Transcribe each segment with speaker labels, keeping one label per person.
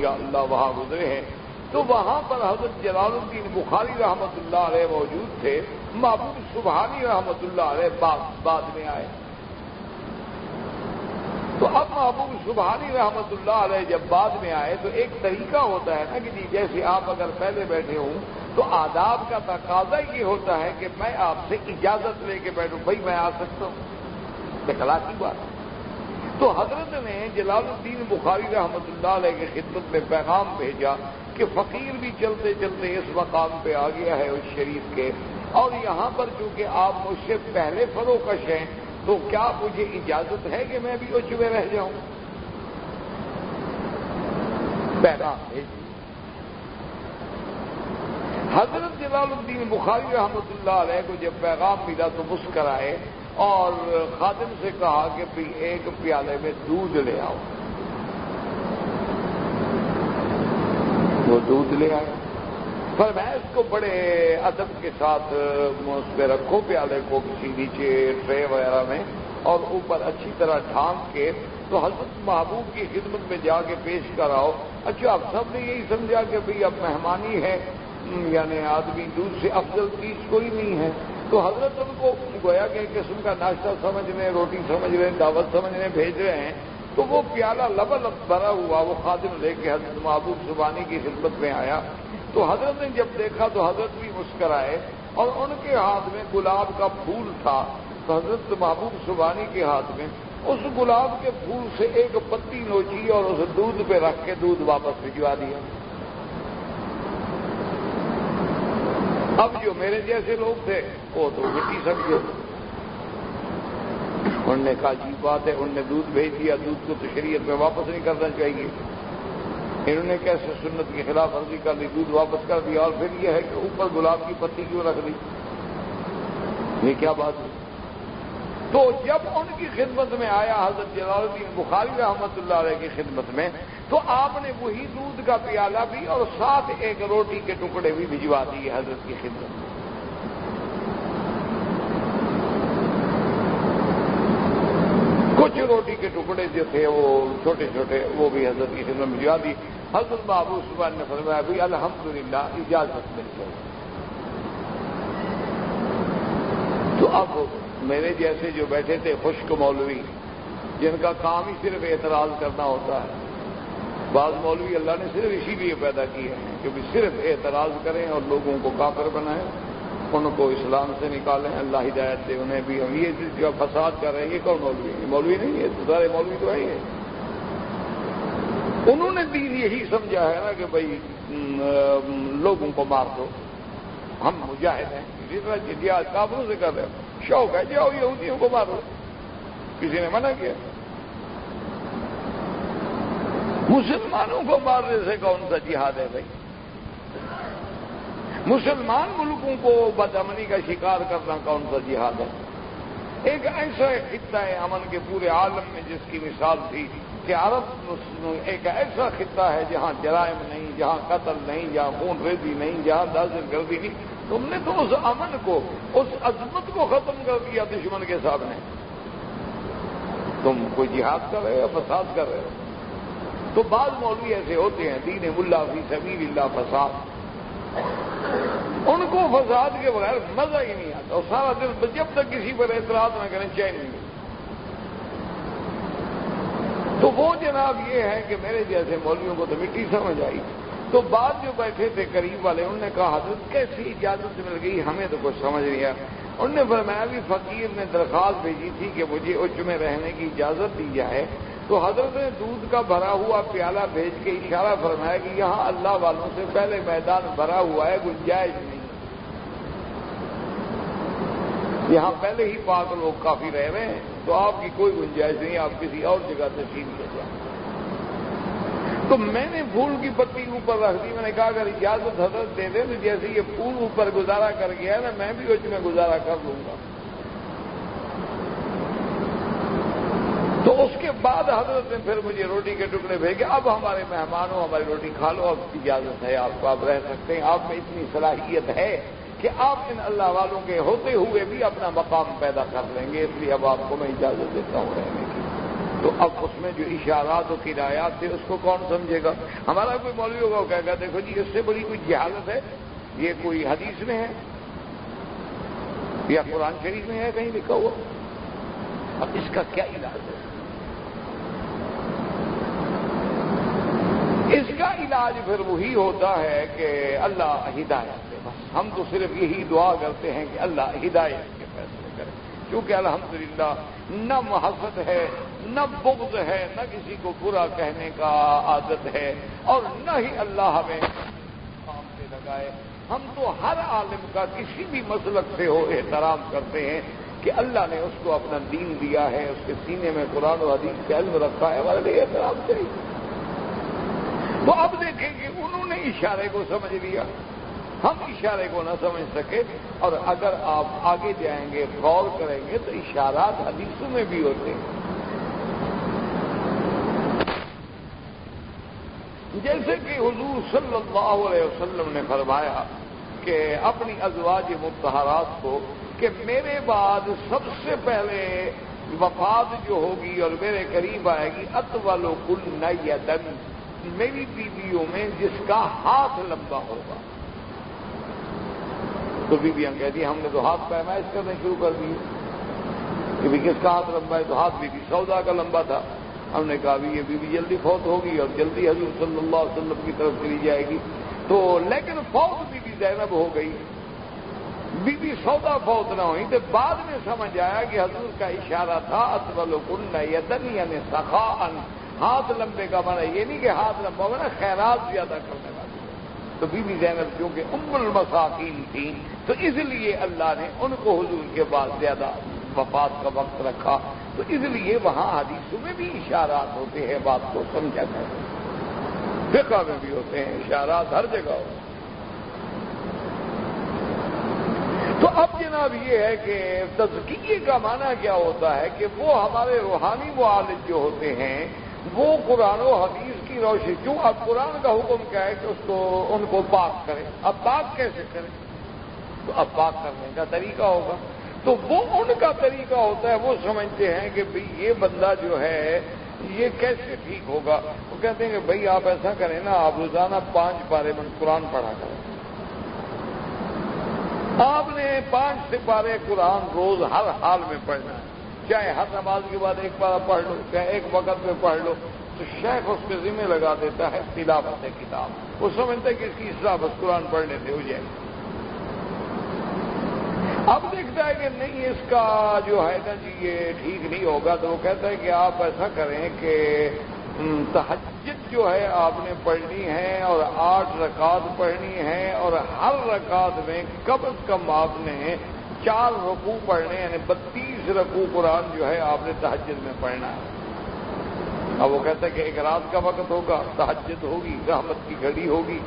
Speaker 1: یا اللہ وہاں گزرے ہیں، تو وہاں پر حضرت جلال الدین بخاری رحمۃ اللہ علیہ موجود تھے، محبوب سبحانی رحمۃ اللہ علیہ بعد میں آئے۔ تو اب محبوب سبحانی رحمۃ اللہ علیہ جب بعد میں آئے تو ایک طریقہ ہوتا ہے نا کہ جی جیسے آپ اگر پہلے بیٹھے ہوں تو آداب کا تقاضا یہ ہوتا ہے کہ میں آپ سے اجازت لے کے بیٹھوں، بھائی میں آ سکتا ہوں، اخلاقی بات۔ تو حضرت نے جلال الدین بخاری رحمۃ اللہ علیہ کی خدمت میں پیغام بھیجا کہ فقیر بھی چلتے چلتے اس مقام پہ آ گیا ہے اس شریف کے، اور یہاں پر چونکہ آپ مجھ سے پہلے فروکش ہیں تو کیا مجھے اجازت ہے کہ میں بھی اچ میں رہ جاؤں؟ پیغام بھیج۔ حضرت جلال الدین بخاری رحمۃ اللہ علیہ کو جب پیغام ملا تو مسکرائے اور خادم سے کہا کہ بھی ایک پیالے میں دودھ لے آؤ۔ وہ دودھ لے آئے، پر میں اس کو بڑے ادب کے ساتھ اس پہ رکھو پیالے کو کسی نیچے ٹرے وغیرہ میں، اور اوپر اچھی طرح ڈھانک کے تو حضرت محبوب کی خدمت میں جا کے پیش کراؤ۔ اچھا اب سب نے یہی سمجھا کہ بھئی اب مہمانی ہے، یعنی آدمی دودھ سے افضل چیز کوئی نہیں ہے، تو حضرت ان کو گویا کہ ایک قسم کا ناشتہ سمجھنے، روٹی سمجھنے، دعوت سمجھنے بھیج رہے ہیں۔ تو وہ پیالہ لبالب بھرا ہوا وہ خادم لے کے حضرت محبوب سبحانی کی خدمت میں آیا، تو حضرت نے جب دیکھا تو حضرت بھی مسکرائے، اور ان کے ہاتھ میں گلاب کا پھول تھا، تو حضرت محبوب سبحانی کے ہاتھ میں اس گلاب کے پھول سے ایک پتی نوچی اور اسے دودھ پہ رکھ کے دودھ واپس بھجوا دیا۔ اب جو میرے جیسے لوگ تھے وہ تو مٹی سمجھے، انہوں نے کہا عجیب بات ہے، انہوں نے دودھ بھیج دیا، دودھ کو تو شریعت میں واپس نہیں کرنا چاہیے، انہوں نے کیسے سنت کی خلاف ورزی کر لی، دودھ واپس کر دیا، اور پھر یہ ہے کہ اوپر گلاب کی پتی کیوں رکھ دی، یہ کیا بات ہے؟ تو جب ان کی خدمت میں آیا حضرت جلال الدین بخاری رحمۃ اللہ علیہ کی خدمت میں، تو آپ نے وہی دودھ کا پیالہ بھی اور ساتھ ایک روٹی کے ٹکڑے بھی بھجوا دیے حضرت کی خدمت میں۔ کچھ روٹی کے ٹکڑے جو تھے وہ چھوٹے چھوٹے وہ بھی حضرت کی خدمت میں بھجوا دی۔ حضرت محبوب سبحانی نے فرمایا بھی الحمدللہ اجازت مل گئی۔ تو اب میرے جیسے جو بیٹھے تھے خشک مولوی، جن کا کام ہی صرف اعتراض کرنا ہوتا ہے، بعض مولوی اللہ نے صرف اسی لیے پیدا کیے ہیں کہ صرف اعتراض کریں اور لوگوں کو کافر بنائیں، ان کو اسلام سے نکالیں، اللہ ہدایت دے انہیں بھی۔ یہ جو فساد کر رہے ہیں یہ کون مولوی ہے؟ یہ مولوی نہیں ہے، سارے مولوی تو ہے۔ انہوں نے دین یہی سمجھا ہے نا کہ بھائی لوگوں کو مار دو، ہم مجاہد ہیں، اسی طرح جہاد کافروں سے کر رہے ہیں، شوق ہے جاؤ یہودیوں کو مارو، کسی نے منع کیا؟ مسلمانوں کو مارنے سے کون سا جہاد ہے بھائی؟ مسلمان ملکوں کو بدامنی کا شکار کرنا کون سا جہاد ہے؟ ایک ایسا خطہ ہے امن کے پورے عالم میں جس کی مثال تھی کہ عرب ایک ایسا خطہ ہے جہاں جرائم نہیں، جہاں قتل نہیں، جہاں خون ریزی نہیں، جہاں دہشت گردی نہیں۔ تم نے تو اس امن کو، اس عظمت کو ختم کر دیا دشمن کے سامنے۔ تم کوئی جہاد کر رہے ہو، فساد کر رہے ہو۔ تو بعض مولوی ایسے ہوتے ہیں دین ملا فی سبیل اللہ فساد، ان کو فساد کے بغیر مزہ ہی نہیں آتا، اور سارا دن جب تک کسی پر اعتراض نہ کریں چین نہیں۔ تو وہ جناب یہ ہے کہ میرے جیسے مولویوں کو تو مٹی سمجھ آئی۔ تو بعد جو بیٹھے تھے قریب والے، انہوں نے کہا حضرت کیسی اجازت مل گئی، ہمیں تو کچھ سمجھ نہیں آیا۔ انہوں نے فرمایا بھی فقیر نے درخواست بھیجی تھی کہ مجھے اچ میں رہنے کی اجازت دی جائے، تو حضرت نے دودھ کا بھرا ہوا پیالہ بھیج کے اشارہ فرمایا کہ یہاں اللہ والوں سے پہلے میدان بھرا ہوا ہے، گنجائش نہیں، یہاں پہلے ہی پاک لوگ کافی رہ رہے ہیں، تو آپ کی کوئی گنجائش نہیں، آپ کسی اور جگہ تشریف لے جائیں۔ تو میں نے پھول کی پتی اوپر رکھ دی، میں نے کہا اگر اجازت حضرت دے دیں تو جیسے یہ پھول اوپر گزارا کر گیا ہے نا، میں بھی اچ میں گزارا کر لوں گا۔ تو اس کے بعد حضرت نے پھر مجھے روٹی کے ٹکڑے بھیجے، اب ہمارے مہمان ہو، ہماری روٹی کھا لو، اب اجازت ہے آپ کو، آپ رہ سکتے ہیں، آپ میں اتنی صلاحیت ہے کہ آپ ان اللہ والوں کے ہوتے ہوئے بھی اپنا مقام پیدا کر لیں گے، اس لیے اب آپ کو میں اجازت دیتا ہوں رہنے کی۔ تو اب اس میں جو اشارات و کنایات تھے اس کو کون سمجھے گا؟ ہمارا کوئی مولوی ہوگا وہ کہے گا دیکھو جی اس سے بڑی کوئی جہالت ہے، یہ کوئی حدیث میں ہے یا قرآن شریف میں ہے کہیں لکھا ہوا؟ اب اس کا کیا علاج ہے؟ اس کا علاج پھر وہی ہوتا ہے کہ اللہ ہدایت دے، بس ہم تو صرف یہی دعا کرتے ہیں کہ اللہ ہدایت کے فیصلے کرے، کیونکہ الحمدللہ نہ محبت ہے، نہ بغض ہے، نہ کسی کو برا کہنے کا عادت ہے، اور نہ ہی اللہ ہمیں کام سے لگائے۔ ہم تو ہر عالم کا کسی بھی مسلک سے ہو احترام کرتے ہیں کہ اللہ نے اس کو اپنا دین دیا ہے، اس کے سینے میں قرآن و حدیث کا علم رکھا ہے، ہمارے لیے احترام چاہیے۔ تو اب دیکھیں کہ انہوں نے اشارے کو سمجھ لیا، ہم اشارے کو نہ سمجھ سکے، اور اگر آپ آگے جائیں گے غور کریں گے تو اشارات حدیثوں میں بھی ہوتے ہیں۔ جیسے کہ حضور صلی اللہ علیہ وسلم نے فرمایا کہ اپنی ازواج مطہرات کو کہ میرے بعد سب سے پہلے وفات جو ہوگی اور میرے قریب آئے گی اطول کن یدن، میری بیویوں میں جس کا ہاتھ لمبا ہوگا۔ تو بیویاں کہتی ہیں ہم نے تو ہاتھ پیمائش کرنے شروع کر دی کہ بھی کس کا ہاتھ لمبا ہے؟ تو ہاتھ بی بی سودا کا لمبا تھا۔ ہم نے کہا بھی یہ بیوی جلدی فوت ہوگی اور جلدی حضور صلی اللہ علیہ وسلم کی طرف چلی جائے گی، تو لیکن فوت بی بی زینب ہو گئی، بی بی سودا فوت نہ ہوئی۔ تو بعد میں سمجھ آیا کہ حضور کا اشارہ تھا اطول کن یدن، یعنی سخاءً، ہاتھ لمبے کا معنی یہ نہیں کہ ہاتھ لمبا ہونا خیرات زیادہ کرنے والی۔ تو بی بی زینب کیونکہ ام المساکین تھیں تو اس لیے اللہ نے ان کو حضور کے بعد زیادہ وفات کا وقت رکھا، تو اس لیے وہاں حدیثوں میں بھی اشارات ہوتے ہیں، بات کو سمجھا کریں، فقہ میں بھی ہوتے ہیں اشارات، ہر جگہ ہوتے ہیں۔ تو اب جناب یہ ہے کہ تزکیے کا معنی کیا ہوتا ہے کہ وہ ہمارے روحانی معالج جو ہوتے ہیں وہ قرآن و حدیث کی روشنی، کیوں اب قرآن کا حکم کیا ہے کہ اس کو ان کو پاک کریں، اب پاک کیسے کریں؟ تو اب پاک کرنے کا طریقہ ہوگا، تو وہ ان کا طریقہ ہوتا ہے، وہ سمجھتے ہیں کہ بھئی یہ بندہ جو ہے یہ کیسے ٹھیک ہوگا؟ وہ کہتے ہیں کہ بھئی آپ ایسا کریں نا، آپ روزانہ 5 پارے من قرآن پڑھا کریں، آپ نے 5 سپارے قرآن روز ہر حال میں پڑھنا ہے، چاہے ہر نماز کے بعد 1 پارہ پڑھ لو، چاہے 1 وقت میں پڑھ لو۔ تو شیخ اس پہ ذمہ لگا دیتا ہے تلاوت کتاب، وہ سمجھتا ہے کہ اس کی اصلاح بس قرآن پڑھنے سے ہو جائے۔ اب دیکھتا ہے کہ نہیں اس کا جو ہے نا جی یہ ٹھیک نہیں ہوگا، تو وہ کہتا ہے کہ آپ ایسا کریں کہ تہجد جو ہے آپ نے پڑھنی ہے اور 8 رکعت پڑھنی ہے، اور ہر رکعت میں کم از کم آپ نے 4 رکوع پڑھنے، یعنی 32 رکوع قرآن جو ہے آپ نے تہجد میں پڑھنا ہے۔ اب وہ کہتا ہے کہ ایک رات کا وقت ہوگا، تہجد ہوگی، رحمت کی گھڑی ہوگی،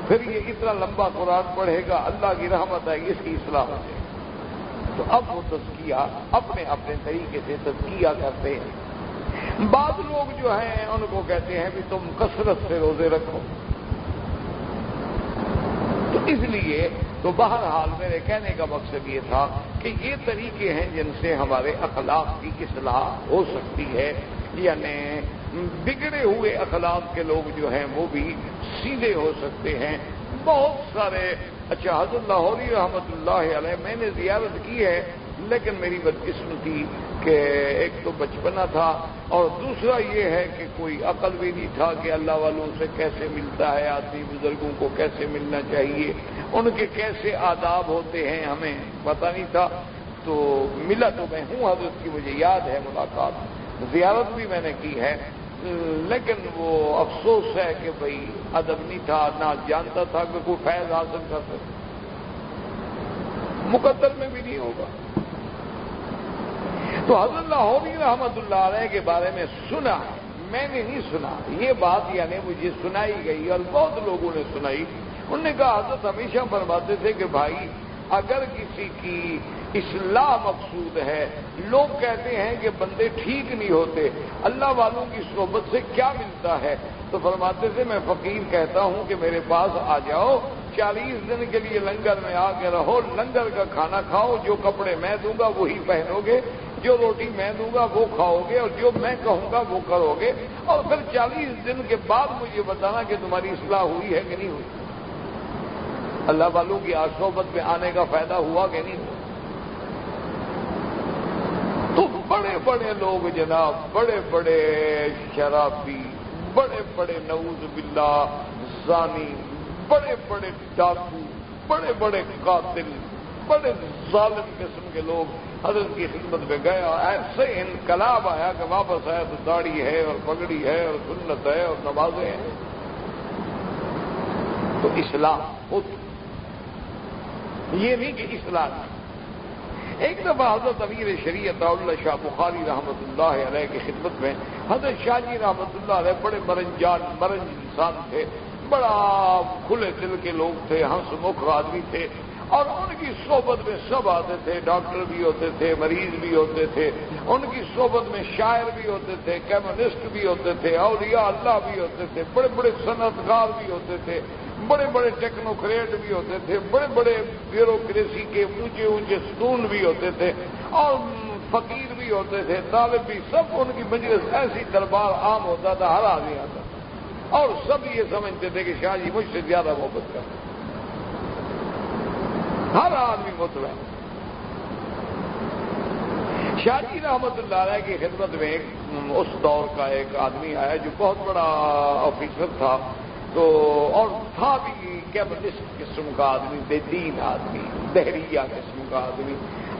Speaker 1: پھر یہ اتنا لمبا قرآن پڑھے گا، اللہ کی رحمت آئے گی، اس کی اصلاح ہو جائے گی۔ تو اب وہ تزکیہ اپنے اپنے طریقے سے تزکیہ کرتے ہیں۔ بعض لوگ جو ہیں ان کو کہتے ہیں کہ تم کثرت سے روزے رکھو، تو اس لیے تو بہرحال میرے کہنے کا مقصد یہ تھا کہ یہ طریقے ہیں جن سے ہمارے اخلاق کی اصلاح ہو سکتی ہے، یعنی بگڑے ہوئے اخلاق کے لوگ جو ہیں وہ بھی سیدھے ہو سکتے ہیں۔ بہت سارے اچھا حضرت لاہوری رحمۃ اللہ علیہ میں نے زیارت کی ہے، لیکن میری بدقسمتی کہ ایک تو بچپنا تھا اور دوسرا یہ ہے کہ کوئی عقل بھی نہیں تھا کہ اللہ والوں سے کیسے ملتا ہے آدمی، بزرگوں کو کیسے ملنا چاہیے، ان کے کیسے آداب ہوتے ہیں ہمیں پتہ نہیں تھا۔ تو ملا تو میں ہوں حضرت کی، مجھے یاد ہے ملاقات، زیارت بھی میں نے کی ہے، لیکن وہ افسوس ہے کہ بھئی ادب نہیں تھا، نہ جانتا تھا کہ کوئی فیض حاصل کر سکے، مقدر میں بھی نہیں ہوگا۔ تو حضرت لاہوری رحمۃ اللہ علیہ کے بارے میں سنا، میں نے نہیں سنا یہ بات، یعنی مجھے سنائی گئی اور بہت لوگوں نے سنائی۔ انہوں نے کہا حضرت ہمیشہ فرماتے تھے کہ بھائی اگر کسی کی اصلاح مقصود ہے، لوگ کہتے ہیں کہ بندے ٹھیک نہیں ہوتے، اللہ والوں کی صحبت سے کیا ملتا ہے؟ تو فرماتے تھے میں فقیر کہتا ہوں کہ میرے پاس آ جاؤ، 40 دن کے لیے لنگر میں آ کے رہو، لنگر کا کھانا کھاؤ، جو کپڑے میں دوں گا وہی پہنو گے، جو روٹی میں دوں گا وہ کھاؤ گے اور جو میں کہوں گا وہ کرو گے، اور پھر 40 دن کے بعد مجھے بتانا کہ تمہاری اصلاح ہوئی ہے کہ نہیں ہوئی۔ اللہ والوں کی صحبت میں آنے کا فائدہ ہوا کہ نہیں ہوا؟ تو بڑے بڑے لوگ جناب، بڑے بڑے شرابی، بڑے بڑے نعوذ باللہ زانی، بڑے بڑے ڈاکو، بڑے بڑے قاتل، بڑے ظالم قسم کے لوگ حضرت کی خدمت میں گئے، اور ایسے انقلاب آیا کہ واپس آیا تو داڑھی ہے اور پگڑی ہے اور سنت ہے اور نمازیں ہیں۔ تو اسلام ہوتی، یہ نہیں کہ اسلام۔ ایک دفعہ حضرت امیر شریعت اللہ شاہ بخاری رحمۃ اللہ علیہ کی خدمت میں حضرت شاہ جی رحمۃ اللہ علیہ بڑے مرنج انسان تھے، بڑا کھلے دل کے لوگ تھے، ہنس مکھ آدمی تھے، اور ان کی صحبت میں سب آتے تھے، ڈاکٹر بھی ہوتے تھے، مریض بھی ہوتے تھے، ان کی صحبت میں شاعر بھی ہوتے تھے، کمیونسٹ بھی ہوتے تھے، اولیاء اللہ بھی ہوتے تھے، بڑے بڑے صنعت کار بھی ہوتے تھے، بڑے بڑے ٹیکنوکریٹ بھی ہوتے تھے، بڑے بڑے بیوروکریسی کے اونچے اونچے ستون بھی ہوتے تھے، اور فقیر بھی ہوتے تھے، طالب بھی، سب ان کی مجلس ایسی دربار عام ہوتا تھا، ہر آدمی آتا تھا، اور سب یہ سمجھتے تھے کہ شاہ جی مجھ سے زیادہ محبت کرتے، ہر آدمی مطلع۔ شاہ جی رحمت اللہ علیہ کی خدمت میں اس دور کا ایک آدمی آیا جو بہت بڑا آفیسر تھا، تو اور تھا بھی کیپٹسٹ قسم کا آدمی، بے دین آدمی، دہریہ قسم کا آدمی۔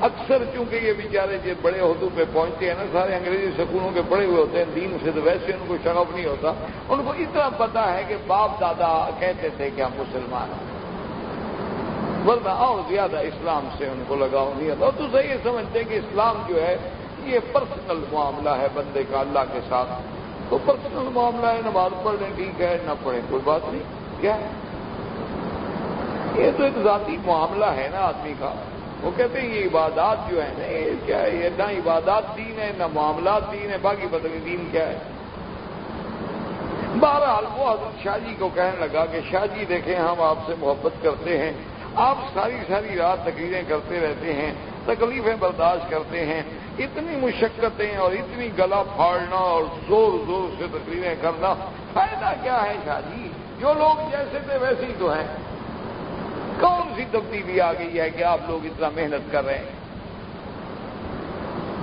Speaker 1: اکثر چونکہ یہ بیچارے جو بڑے عہدوں پہ پہنچتے ہیں نا، سارے انگریزی سکولوں کے پڑھے ہوئے ہوتے ہیں، دین سے تو ویسے ان کو شغف نہیں ہوتا، ان کو اتنا پتا ہے کہ باپ دادا کہتے تھے کہ ہم مسلمان ہیں، ورنہ اور زیادہ اسلام سے ان کو لگاؤ نہیں ہوتا۔ تو صحیح سمجھتے ہیں کہ اسلام جو ہے یہ پرسنل معاملہ ہے بندے کا اللہ کے ساتھ، تو پرسنل معاملہ ہے، نماز پڑھ لیں ٹھیک ہے، نہ پڑھیں کوئی بات نہیں، کیا ہے یہ تو ایک ذاتی معاملہ ہے نا آدمی کا۔ وہ کہتے ہیں یہ عبادات جو ہے نا، یہ کیا ہے، یہ نہ عبادات دین ہے نہ معاملات دین ہے، باقی پتہ نہیں دین کیا ہے۔ بہرحال وہ حضرت شاہ جی کو کہنے لگا کہ شاہ جی دیکھیں ہم آپ سے محبت کرتے ہیں، آپ ساری ساری رات تقریریں کرتے رہتے ہیں، تکلیفیں برداشت کرتے ہیں، اتنی مشقتیں اور اتنی گلا پھاڑنا اور زور زور سے تقریریں کرنا، فائدہ کیا ہے شاہ جی؟ جو لوگ جیسے تھے ویسے ہی تو ہیں، کون سی تبدیلی آ گئی ہے کہ آپ لوگ اتنا محنت کر رہے ہیں؟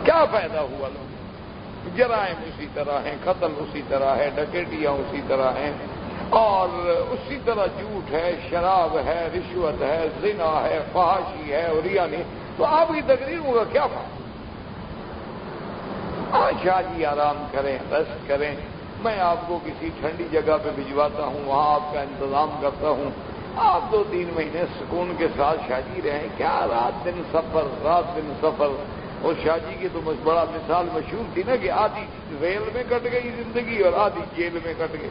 Speaker 1: کیا فائدہ ہوا؟ لوگ جرائم اسی طرح ہیں، قتل اسی طرح ہے، ڈکیٹیاں اسی طرح ہیں، اور اسی طرح جھوٹ ہے، شراب ہے، رشوت ہے، زنا ہے، فحاشی ہے، اور ریانی، تو آپ کی تقریروں کا کیا فائدہ؟ شاہ جی آرام کریں، ریسٹ کریں، میں آپ کو کسی ٹھنڈی جگہ پہ بھجواتا ہوں، وہاں آپ کا انتظام کرتا ہوں، آپ 2-3 مہینے سکون کے ساتھ شاہ جی رہیں۔ کیا رات دن سفر، اور شاہ جی کی تو بڑا مثال مشہور تھی نا کہ آدھی ریل میں کٹ گئی زندگی اور آدھی جیل میں کٹ گئی۔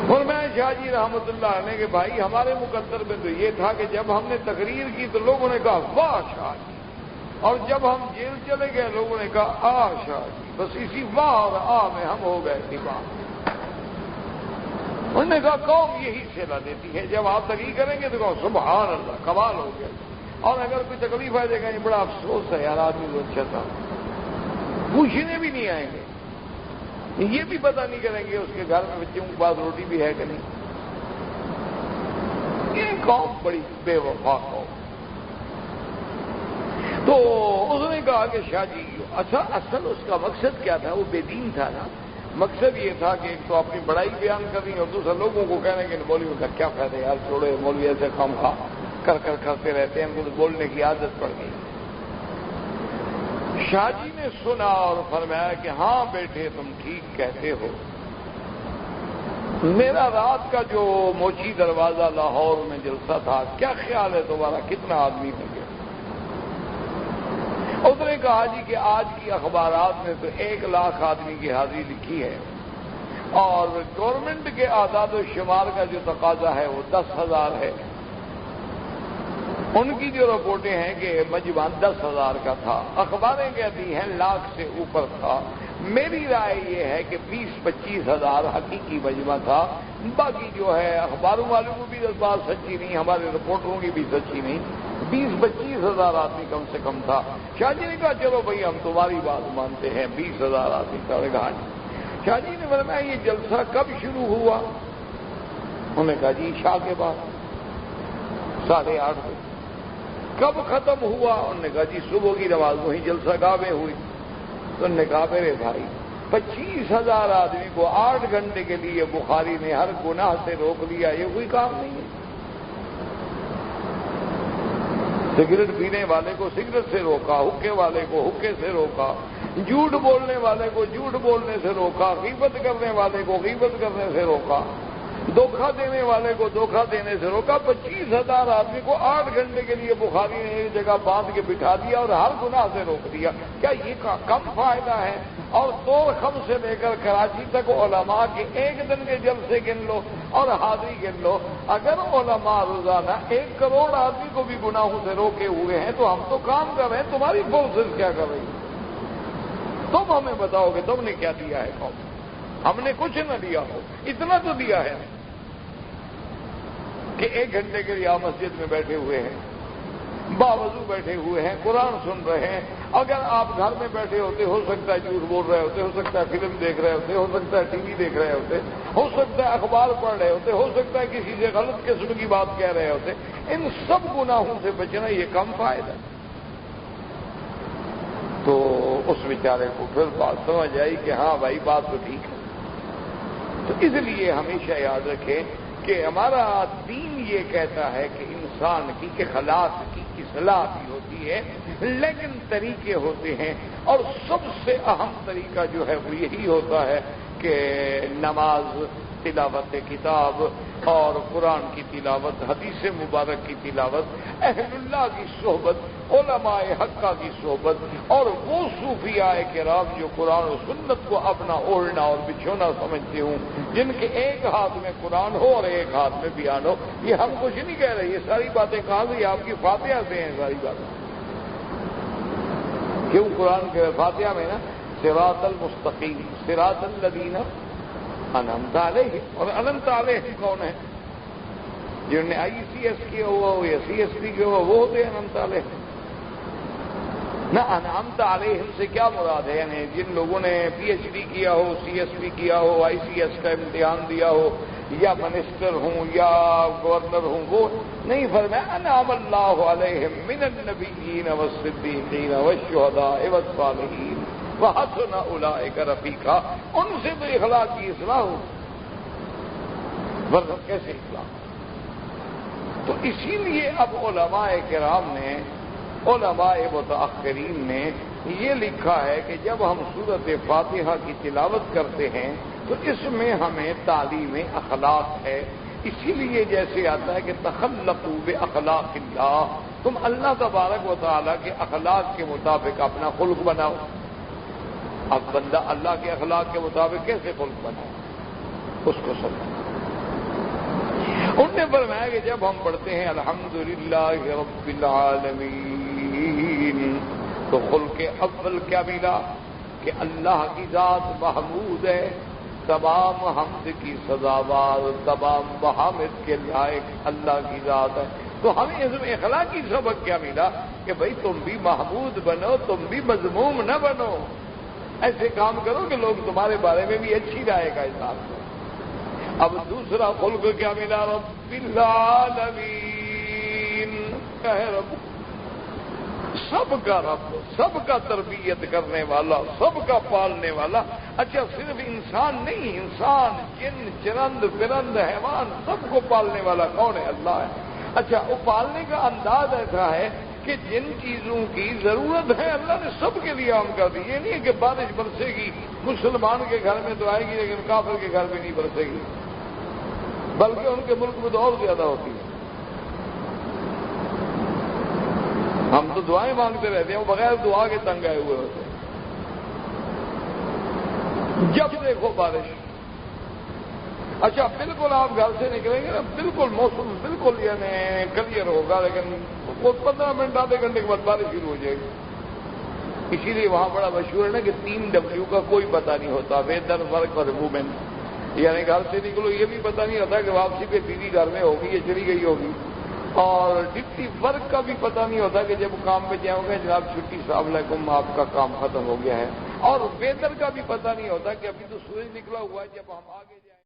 Speaker 1: اور میں شاہ جی رحمت اللہ علیہ کہ بھائی ہمارے مقدر میں تو یہ تھا کہ جب ہم نے تقریر کی تو لوگوں نے کہا واہ شاہ جی، اور جب ہم جیل چلے گئے لوگوں نے کہا آ شاہ جی، بس اسی واہ اور آ میں ہم ہو گئے دیوان۔ انہوں نے کہا قوم یہی صلہ دیتی ہے، جب آپ تقریر کریں گے تو کہو سبحان اللہ، کمال ہو گیا، اور اگر کوئی تکلیف آئے دیکھا یہ بڑا افسوس ہے یار، آدمی تو اچھا تھا، پوچھنے بھی نہیں آئیں گے، یہ بھی پتہ نہیں کریں گے اس کے گھر میں بچوں کے پاس روٹی بھی ہے کہ نہیں۔ یہ قوم بڑی بے وفا قوم۔ تو اس نے کہا کہ شاہ جی اصل اس کا مقصد کیا تھا؟ وہ بے دین تھا نا، مقصد یہ تھا کہ ایک تو اپنی بڑائی بیان کرنی اور دوسرا لوگوں کو کہنے کہ مولوی کا کیا فائدہ یار، چھوڑے مولوی ایسے کام کرتے رہتے ہیں، ان کو تو بولنے کی عادت پڑ گئی۔ شاہ جی نے سنا اور فرمایا کہ ہاں بیٹے تم ٹھیک کہتے ہو، میرا رات کا جو موچی دروازہ لاہور میں جلسہ تھا، کیا خیال ہے تمہارا کتنا آدمی ہوں گے؟ اس نے کہا جی کہ آج کی اخبارات میں تو 1 لاکھ آدمی کی حاضری لکھی ہے، اور گورنمنٹ کے اعداد و شمار کا جو تقاضا ہے وہ 10,000 ہے۔ ان کی جو رپورٹیں ہیں کہ مجمع 10,000 کا تھا، اخباریں کہتی ہیں 1 لاکھ سے اوپر تھا، میری رائے یہ ہے کہ 20-25 ہزار حقیقی مجمع تھا، باقی جو ہے اخباروں والوں کو بھی اس بات سچی نہیں، ہمارے رپورٹروں کی بھی سچی نہیں، 20-25 ہزار آدمی کم سے کم تھا۔ شاہ جی نے کہا چلو بھائی ہم تمہاری بات مانتے ہیں، 20 ہزار آدمی تھا۔ شاہ جی نے فرمایا یہ جلسہ کب شروع ہوا؟ انہوں نے کہا جی عشاء کے بعد 8:30 بجے۔ کب ختم ہوا؟ انہوں نے کہا جی صبح کی نماز وہیں جلسہ گاہ میں ہوئی۔ تو انہوں نے کہا میرے بھائی 25 ہزار آدمی کو 8 گھنٹے کے لیے بخاری نے ہر گناہ سے روک لیا، یہ کوئی کام نہیں ہے۔ سگریٹ پینے والے کو سگریٹ سے روکا، حکے والے کو حکے سے روکا، جھوٹ بولنے والے کو جھوٹ بولنے سے روکا، غیبت کرنے والے کو غیبت کرنے سے روکا، دھوکہ دینے والے کو دھوکہ دینے سے روکا۔ 25 ہزار آدمی کو 8 گھنٹے کے لیے بخاری نے ایک جگہ باندھ کے بٹھا دیا اور ہر گناہ سے روک دیا۔ کیا یہ کم فائدہ ہے؟ اور طور سے لے کر کراچی تک علماء کے ایک دن کے جلسے گن لو اور حاضری گن لو، اگر علماء روزانہ 1 کروڑ آدمی کو بھی گناہوں سے روکے ہوئے ہیں تو ہم تو کام کر رہے ہیں، تمہاری فورسز کیا کر رہی ہے؟ تم ہمیں بتاؤ کہ تم نے کیا دیا ہے قوم؟ ہم نے کچھ نہ دیا ہو، اتنا تو دیا ہے کہ 1 گھنٹے کے لیے مسجد میں بیٹھے ہوئے ہیں، باوضو بیٹھے ہوئے ہیں، قرآن سن رہے ہیں۔ اگر آپ گھر میں بیٹھے ہوتے ہو سکتا ہے جھوٹ بول رہے ہوتے، ہو سکتا ہے فلم دیکھ رہے ہوتے، ہو سکتا ہے ٹی وی دیکھ رہے ہوتے، ہو سکتا ہے اخبار پڑھ رہے ہوتے، ہو سکتا ہے کسی سے غلط قسم کی بات کہہ رہے ہوتے۔ ان سب گناہوں سے بچنا یہ کم فائدہ۔ تو اس بیچارے کو پھر بات سمجھ آئی کہ ہاں بھائی بات تو ٹھیک ہے۔ تو اس لیے ہمیشہ یاد رکھیں کہ ہمارا دین یہ کہتا ہے کہ انسان کی اخلاق کی اصلاح بھی ہوتی ہے، لیکن طریقے ہوتے ہیں، اور سب سے اہم طریقہ جو ہے وہ یہی ہوتا ہے کہ نماز، تلاوت کتاب اور قرآن کی تلاوت، حدیث مبارک کی تلاوت، اہل اللہ کی صحبت، علماء حقہ کی صحبت، اور وہ صوفیاء کرام جو قرآن و سنت کو اپنا اوڑھنا اور بچھونا سمجھتے ہوں، جن کے ایک ہاتھ میں قرآن ہو اور ایک ہاتھ میں بیان ہو۔ یہ ہم کچھ نہیں کہہ رہے، یہ ساری باتیں کہاں سے؟ آپ کی فاتحہ سے ہیں ساری باتیں۔ کیوں؟ قرآن کے فاتحہ میں نا صراط المستقیم، صراط الذین انعمت علیہم، اور انعمت علیہم کون ہے؟ جنہوں نے ICS کیا ہوا ہو یا CSP کیا ہوا وہ ہوتے ہیں انعمت علیہم۔ نہ انعمت علیہم سے کیا مراد ہے؟ یعنی جن لوگوں نے PhD کیا ہو، CSP کیا ہو، ICS کا امتحان دیا ہو، یا منسٹر ہوں یا گورنر ہوں، وہ نہیں۔ فرمایا انعم اللہ علیہم من النبیین والصدیقین والشہداء والصالحین وحسن اولئک رفیقا۔ ان سے تو اخلاق کی اصلاح ہو، ورنہ کیسے اصلاح؟ تو اسی لیے اب علماء کرام نے، علماء متاخرین نے یہ لکھا ہے کہ جب ہم سورۃ فاتحہ کی تلاوت کرتے ہیں تو اس میں ہمیں تعلیم اخلاق ہے۔ اسی لیے جیسے آتا ہے کہ تخلقوا باخلاق اللہ، تم اللہ تبارک و تعالیٰ کے اخلاق کے مطابق اپنا خلق بناؤ۔ اب بندہ اللہ کے اخلاق کے مطابق کیسے خلق بنائے، اس کو سمجھو۔ انہوں نے فرمایا کہ جب ہم پڑھتے ہیں الحمدللہ رب العالمین تو خلق اول کیا ملا کہ اللہ کی ذات محمود ہے، تمام حمد کی سزاوار، تمام محامد کے لائق اللہ کی ذات ہے۔ تو ہمیں اس میں اخلاقی سبق کیا ملا کہ بھائی تم بھی محمود بنو، تم بھی مذموم نہ بنو، ایسے کام کرو کہ لوگ تمہارے بارے میں بھی اچھی رائے کا اظہار کریں۔ اب دوسرا خلق کیا ملا؟ رب العالمین، ہے رب، سب کا رب، سب کا تربیت کرنے والا، سب کا پالنے والا۔ اچھا صرف انسان نہیں، انسان، جن، چرند، پرند، حیوان، سب کو پالنے والا کون ہے؟ اللہ ہے۔ اچھا وہ پالنے کا انداز ایسا ہے کہ جن چیزوں کی ضرورت ہے اللہ نے سب کے لیے عام کر دی۔ یہ نہیں ہے کہ بارش برسے گی مسلمان کے گھر میں تو آئے گی لیکن کافر کے گھر میں نہیں برسے گی، بلکہ ان کے ملک میں تو اور زیادہ ہوتی ہے۔ ہم تو دعائیں مانگتے رہتے ہیں، وہ بغیر دعا کے تنگ آئے ہوئے ہوتے ہیں۔ جب دیکھو بارش۔ اچھا بالکل آپ گھر سے نکلیں گے نا، بالکل موسم بالکل یعنی کلیئر ہوگا، لیکن وہ 15 منٹ آدھے گھنٹے کے بعد بارش شروع ہو جائے گی۔ اسی لیے وہاں بڑا مشہور ہے نا کہ 3W کا کوئی پتہ نہیں ہوتا، ویدر، ورک اور موومنٹ، یعنی گھر سے نکلو یہ بھی پتہ نہیں ہوتا کہ واپسی پہ بیوی گھر میں ہوگی یا چلی گئی ہوگی، اور ڈپٹی ورک کا بھی پتہ نہیں ہوتا کہ جب کام پہ جاؤ گے جناب چھٹی السلام علیکم آپ کا کام ختم ہو گیا ہے، اور ویدر کا بھی پتہ نہیں ہوتا کہ ابھی تو سورج نکلا ہوا ہے جب ہم آگے جائیں